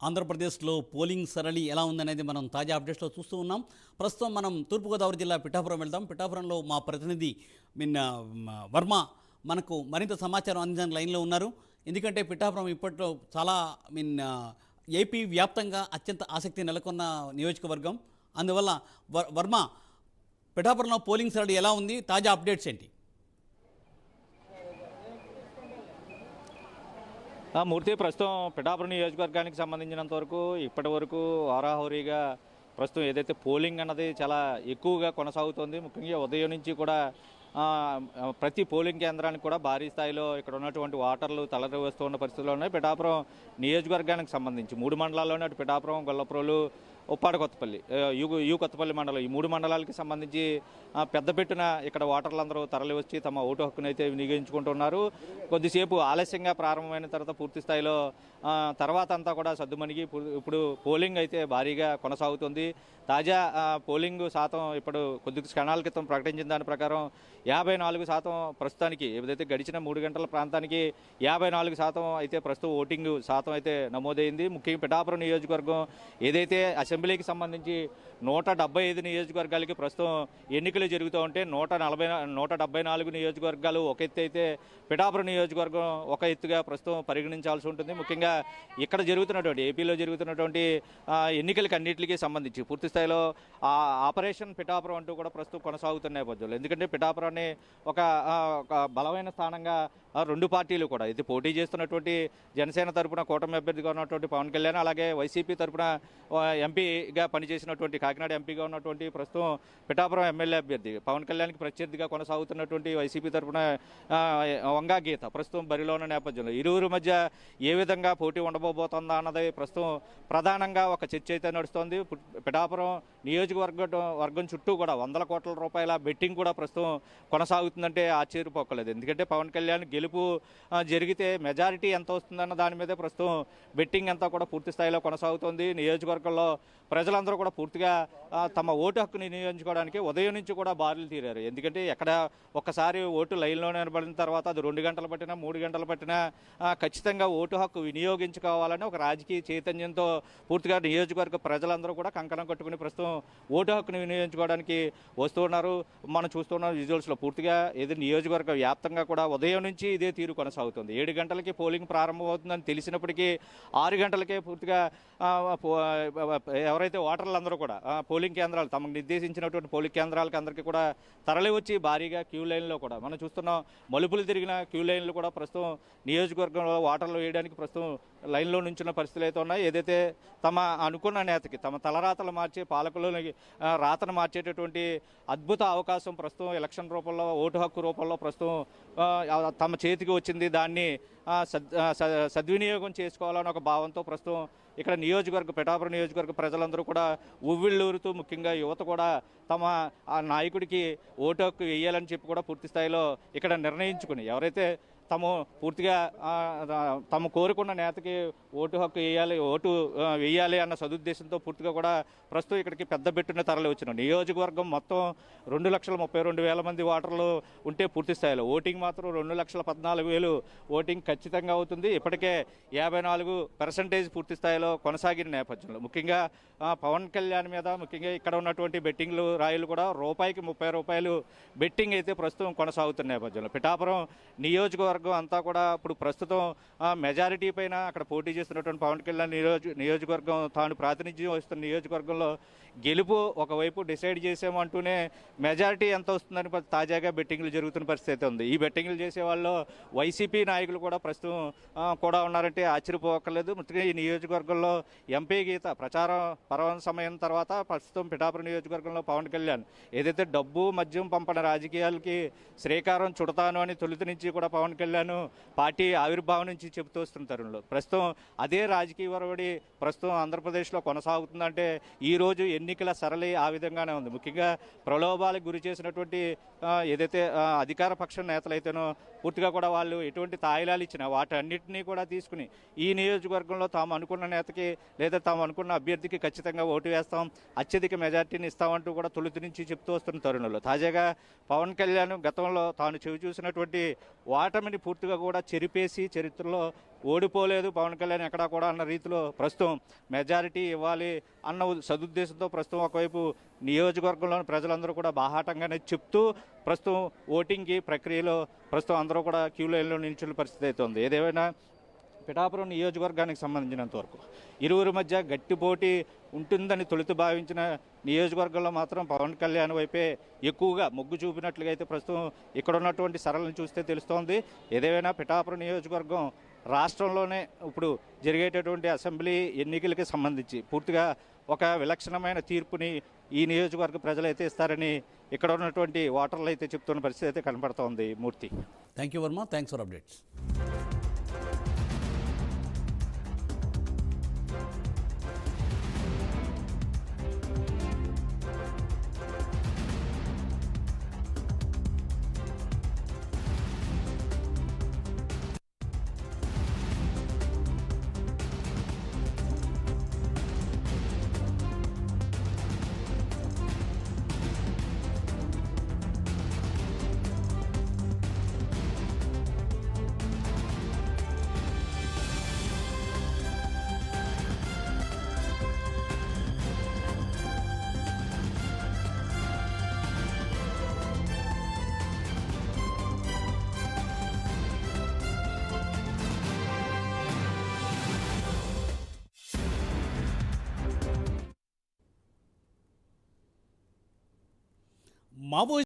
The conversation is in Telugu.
ఆంధ్రప్రదేశ్లో పోలింగ్ సరళి ఎలా ఉందనేది మనం తాజా అప్డేట్స్లో చూస్తూ ఉన్నాం. ప్రస్తుతం మనం తూర్పుగోదావరి జిల్లా పిఠాపురం వెళ్దాం. పిఠాపురంలో మా ప్రతినిధి వర్మ మనకు మరింత సమాచారం అందించడానికి లైన్లో ఉన్నారు. ఎందుకంటే పిఠాపురం ఇప్పట్లో చాలా ఏపీ వ్యాప్తంగా అత్యంత ఆసక్తి నెలకొన్న నియోజకవర్గం. అందువల్ల వర్మ, పిఠాపురంలో పోలింగ్ సరళి ఎలా ఉంది, తాజా అప్డేట్స్ ఏంటి? మూర్తి, ప్రస్తుతం పిఠాపురం నియోజకవర్గానికి సంబంధించినంత వరకు ఇప్పటి వరకు హోరాహోరీగా ప్రస్తుతం ఏదైతే పోలింగ్ అన్నది చాలా ఎక్కువగా కొనసాగుతోంది. ముఖ్యంగా ఉదయం నుంచి కూడా ప్రతి పోలింగ్ కేంద్రానికి కూడా భారీ స్థాయిలో ఇక్కడ ఉన్నటువంటి ఓటర్లు తరలి వస్తున్న పరిస్థితుల్లో ఉన్నాయి. పిఠాపురం నియోజకవర్గానికి సంబంధించి 3 మండలాల్లోనే అటు పిఠాపురం, గొల్లప్రోలు, ఉప్పాడ కొత్తపల్లి, యూ కొత్తపల్లి మండలం, ఈ 3 మండలాలకి సంబంధించి పెద్ద పెట్టున ఇక్కడ ఓటర్లందరూ తరలి వచ్చి తమ ఓటు హక్కును అయితే వినియోగించుకుంటున్నారు. కొద్దిసేపు ఆలస్యంగా ప్రారంభమైన తర్వాత పూర్తి స్థాయిలో తర్వాత అంతా కూడా సద్దుమణిగి ఇప్పుడు పోలింగ్ అయితే భారీగా కొనసాగుతుంది. తాజా పోలింగ్ శాతం ఇప్పుడు కొద్ది క్షణాల క్రితం ప్రకటించిన దాని ప్రకారం 54% ప్రస్తుతానికి, ఏదైతే గడిచిన 3 గంటల ప్రాంతానికి 54% అయితే ప్రస్తుతం ఓటింగ్ శాతం అయితే నమోదైంది. ముఖ్యంగా పిఠాపురం నియోజకవర్గం ఏదైతే అసెంబ్లీకి సంబంధించి 175 నియోజకవర్గాలకి ప్రస్తుతం ఎన్నికలు జరుగుతూ ఉంటే 174 నియోజకవర్గాలు ఒక ఎత్తు అయితే పిఠాపురం నియోజకవర్గం ఒక ఎత్తుగా ప్రస్తుతం పరిగణించాల్సి ఉంటుంది. ముఖ్యంగా ఇక్కడ జరుగుతున్నటువంటి ఏపీలో జరుగుతున్నటువంటి ఎన్నికలకి అన్నింటికి సంబంధించి పూర్తి స్థాయిలో ఆపరేషన్ పిఠాపురం అంటూ కూడా ప్రస్తుతం కొనసాగుతున్న నేపథ్యంలో, ఎందుకంటే పిఠాపురాన్ని ఒక బలమైన స్థానంగా 2 పార్టీలు కూడా ఇది పోటీ చేస్తున్నటువంటి జనసేన తరపున కూటమి అభ్యర్థిగా ఉన్నటువంటి పవన్ కళ్యాణ్, అలాగే వైసీపీ తరపున ఎంపీగా పనిచేసినటువంటి కాకినాడ ఎంపీగా ఉన్నటువంటి ప్రస్తుతం పిఠాపురం ఎమ్మెల్యే అభ్యర్థి పవన్ కళ్యాణ్కి ప్రత్యర్థిగా కొనసాగుతున్నటువంటి వైసీపీ తరపున వంగా గీత ప్రస్తుతం బరిలో ఉన్న నేపథ్యంలో ఇరువురి మధ్య ఏ విధంగా పోటీ ఉండబోతుందా అన్నది ప్రస్తుతం ప్రధానంగా ఒక చర్చ అయితే నడుస్తోంది. పిఠాపురం నియోజకవర్గం చుట్టూ కూడా 100 కోట్ల రూపాయల బెట్టింగ్ కూడా ప్రస్తుతం కొనసాగుతుందంటే ఆశ్చర్యపోకలేదు. ఎందుకంటే పవన్ కళ్యాణ్ గెలుపు జరిగితే మెజారిటీ ఎంత వస్తుందన్న దాని మీదే ప్రస్తుతం బెట్టింగ్ అంతా కూడా పూర్తి స్థాయిలో కొనసాగుతోంది. నియోజకవర్గంలో ప్రజలందరూ కూడా పూర్తిగా తమ ఓటు హక్కుని వినియోగించుకోవడానికి ఉదయం నుంచి కూడా బారులు తీరారు. ఎందుకంటే ఎక్కడ ఒక్కసారి ఓటు లైన్లో నిలబడిన తర్వాత అది 2 గంటలు పట్టినా 3 గంటలు పట్టినా ఖచ్చితంగా ఓటు హక్కు వినియోగించుకోవాలని ఒక రాజకీయ చైతన్యంతో పూర్తిగా నియోజకవర్గ ప్రజలందరూ కూడా కంకణం కట్టుకుని ప్రస్తుతం ఓటు హక్కుని వినియోగించుకోవడానికి వస్తూ ఉన్నారు. మనం చూస్తున్నాం విజువల్స్లో పూర్తిగా ఏదో నియోజకవర్గ వ్యాప్తంగా కూడా ఉదయం నుంచి ఇదే తీరు కొనసాగుతుంది. 7 గంటలకి పోలింగ్ ప్రారంభమవుతుందని తెలిసినప్పటికీ 6 గంటలకే పూర్తిగా ఎవరైతే ఓటర్లందరూ కూడా పోలింగ్ కేంద్రాలు తమకు నిర్దేశించినటువంటి పోలింగ్ కేంద్రాలకు అందరికీ కూడా తరలి వచ్చి భారీగా క్యూ లైన్లో కూడా మనం చూస్తున్నాం. మలుపులు తిరిగిన క్యూ లైన్లు కూడా ప్రస్తుతం నియోజకవర్గంలో ఓటర్లు వేయడానికి ప్రస్తుతం లైన్లో నుంచిన పరిస్థితులు అయితే ఉన్నాయి. ఏదైతే తమ అనుకున్న నేతకి తమ తలరాతలు మార్చి పాలకులని రాతను మార్చేటటువంటి అద్భుత అవకాశం ప్రస్తుతం ఎలక్షన్ రూపంలో, ఓటు హక్కు రూపంలో ప్రస్తుతం తమ చేతికి వచ్చింది. దాన్ని సద్వినియోగం చేసుకోవాలని ఒక భావంతో ప్రస్తుతం ఇక్కడ పిఠాపురం నియోజకవర్గ ప్రజలందరూ కూడా ఉవ్విళ్ళూరుతూ, ముఖ్యంగా యువత కూడా తమ నాయకుడికి ఓటు హక్కు వేయాలని చెప్పి కూడా పూర్తి స్థాయిలో ఇక్కడ నిర్ణయించుకుని ఎవరైతే పూర్తిగా తమ కోరుకున్న నేతకి ఓటు హక్కు ఓటు వేయాలి అన్న సదుద్దేశంతో పూర్తిగా కూడా ప్రస్తుతం ఇక్కడికి పెద్ద పెట్టున తరలి వచ్చిన నియోజకవర్గం మొత్తం 2,32,000 మంది ఓటర్లు ఉంటే పూర్తి స్థాయిలో ఓటింగ్ మాత్రం 2,14,000 ఓటింగ్ ఖచ్చితంగా అవుతుంది. ఇప్పటికే 54% పూర్తి స్థాయిలో కొనసాగిన నేపథ్యంలో ముఖ్యంగా పవన్ కళ్యాణ్ మీద ముఖ్యంగా ఇక్కడ ఉన్నటువంటి బెట్టింగ్లు రాయిలు కూడా రూపాయికి 30 రూపాయలు బెట్టింగ్ అయితే ప్రస్తుతం కొనసాగుతున్న నేపథ్యంలో పిఠాపురం నియోజకవర్గం అంతా కూడా ఇప్పుడు ప్రస్తుతం మెజారిటీ పైన అక్కడ పోటీ చేస్తున్నటువంటి పవన్ కళ్యాణ్ నియోజకవర్గం తాను ప్రాతినిధ్యం వస్తున్న నియోజకవర్గంలో గెలుపు ఒకవైపు డిసైడ్ చేసామంటూనే మెజారిటీ ఎంత వస్తుందని తాజాగా బెట్టింగ్లు జరుగుతున్న పరిస్థితి ఉంది. ఈ బెట్టింగ్లు చేసే వాళ్ళు వైసీపీ నాయకులు కూడా ప్రస్తుతం కూడా ఉన్నారంటే ఆశ్చర్యపోకర్లేదు. ముఖ్యంగా ఈ నియోజకవర్గంలో ఎంపీ గీత ప్రచారం పర్వం సమయం తర్వాత ప్రస్తుతం పిఠాపురం నియోజకవర్గంలో పవన్ కళ్యాణ్ ఏదైతే డబ్బు మద్యం పంపన రాజకీయాలకి శ్రీకారం చుడతాను అని తొలుత నుంచి కూడా పవన్ కళ్యాణ్ పార్టీ ఆవిర్భావం నుంచి చెబుతూ వస్తున్న తరుణంలో ప్రస్తుతం అదే రాజకీయ వరవడి ప్రస్తుతం ఆంధ్రప్రదేశ్లో కొనసాగుతుందంటే ఈరోజు ఎన్నికల సరళి ఆ విధంగానే ఉంది. ముఖ్యంగా ప్రలోభాలకు గురి చేసినటువంటి ఏదైతే అధికార పక్ష నేతలైతేనో పూర్తిగా కూడా వాళ్ళు ఎటువంటి తాయిలాలు ఇచ్చినా వాటన్నిటినీ కూడా తీసుకుని ఈ నియోజకవర్గంలో తాము అనుకున్న నేతకి లేదా తాము అనుకున్న అభ్యర్థికి ఖచ్చితంగా ఓటు వేస్తాం, అత్యధిక మెజార్టీని ఇస్తామంటూ కూడా తొలుత నుంచి చెప్తూ వస్తున్న తరుణంలో తాజాగా పవన్ కళ్యాణ్ గతంలో తాను చెవి చూసినటువంటి ఓటమిని పూర్తిగా కూడా చెరిపేసి చరిత్రలో ఓడిపోలేదు పవన్ కళ్యాణ్ ఎక్కడా కూడా అన్న రీతిలో ప్రస్తుతం మెజారిటీ ఇవ్వాలి అన్న సదుద్దేశంతో ప్రస్తుతం ఒకవైపు నియోజకవర్గంలోని ప్రజలందరూ కూడా బాహాటంగానే చెప్తూ ప్రస్తుతం ఓటింగ్కి ప్రక్రియలో ప్రస్తుతం అందరూ కూడా క్యూ లైన్లో నిల్చున్న పరిస్థితి అవుతుంది. ఏదేమైనా పిఠాపురం నియోజకవర్గానికి సంబంధించినంత వరకు ఇరువురి మధ్య గట్టి పోటీ ఉంటుందని తొలుత భావించిన నియోజకవర్గంలో మాత్రం పవన్ కళ్యాణ్ వైపే ఎక్కువగా మొగ్గు చూపినట్లుగా అయితే ప్రస్తుతం ఇక్కడ ఉన్నటువంటి సరళను చూస్తే తెలుస్తోంది. ఏదేమైనా పిఠాపురం నియోజకవర్గం రాష్ట్రంలోనే ఇప్పుడు జరిగేటటువంటి అసెంబ్లీ ఎన్నికలకి సంబంధించి పూర్తిగా ఒక విలక్షణమైన తీర్పుని ఈ నియోజకవర్గ ప్రజలైతే ఇస్తారని ఇక్కడ ఉన్నటువంటి ఓటర్లు అయితే చెప్తున్న పరిస్థితి అయితే కనపడుతోంది. Murthy, thank you Varma, thanks for updates. Maoist